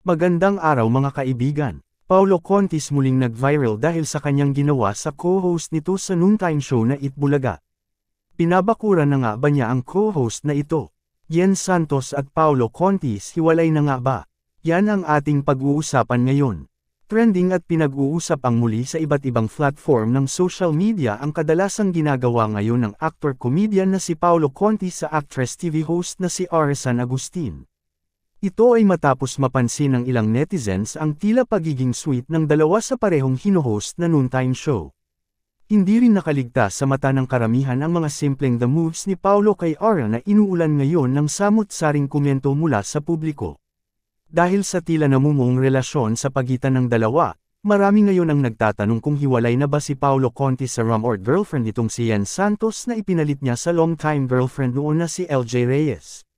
Magandang araw mga kaibigan. Paulo Contis muling nag-viral dahil sa kanyang ginawa sa co-host nito sa noontime show na Itbulaga. Pinabakuran na nga ba niya ang co-host na ito? Yen Santos at Paulo Contis hiwalay na nga ba? Yan ang ating pag-uusapan ngayon. Trending at pinag-uusap ang muli sa iba't ibang platform ng social media ang kadalasang ginagawa ngayon ng actor-comedian na si Paulo Contis sa actress TV host na si Arisan Agustin. Ito ay matapos mapansin ng ilang netizens ang tila pagiging sweet ng dalawa sa parehong hino-host na noontime show. Hindi rin nakaligtas sa mata ng karamihan ang mga simpleng the moves ni Paulo kay Ara na inuulan ngayon ng samut-saring komento mula sa publiko. Dahil sa tila namumuong relasyon sa pagitan ng dalawa, marami ngayon ang nagtatanong kung hiwalay na ba si Paulo Contis sa rom or girlfriend nitong si Yen Santos na ipinalit niya sa long-time girlfriend noon na si LJ Reyes.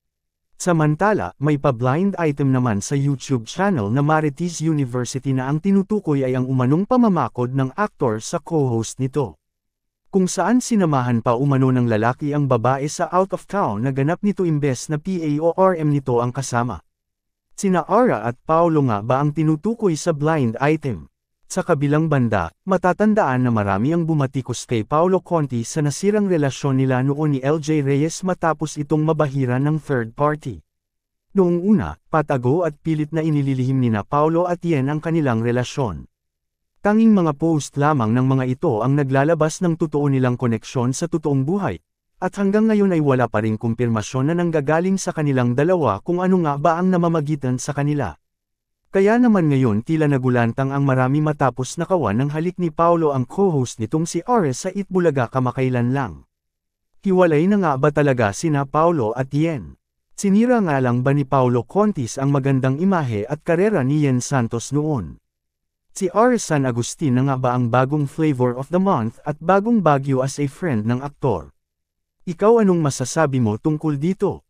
Samantala, may pa-blind item naman sa YouTube channel na Marites University na ang tinutukoy ay ang umanong pamamakod ng aktor sa co-host nito. Kung saan sinamahan pa umano ng lalaki ang babae sa out of town na ganap nito imbes na PA o RM nito ang kasama. Sina Ara at Paulo nga ba ang tinutukoy sa blind item? Sa kabilang banda, matatandaan na marami ang bumatikos kay Paulo Contis sa nasirang relasyon nila noon ni LJ Reyes matapos itong mabahiran ng third party. Noong una, patago at pilit na inililihim nina Paulo at Yen ang kanilang relasyon. Tanging mga post lamang ng mga ito ang naglalabas ng totoo nilang koneksyon sa totoong buhay, at hanggang ngayon ay wala pa ring kumpirmasyon na nanggagaling sa kanilang dalawa kung ano nga ba ang namamagitan sa kanila. Kaya naman ngayon tila nagulantang ang marami matapos nakawan ng halik ni Paulo ang co-host nitong si Ares sa Itbulaga kamakailan lang. Hiwalay na nga ba talaga sina Paulo at Yen? Sinira nga lang ba ni Paulo Contis ang magandang imahe at karera ni Yen Santos noon? Si Arisan Agustin na nga ba ang bagong flavor of the month at bagong bagyo as a friend ng aktor? Ikaw anong masasabi mo tungkol dito?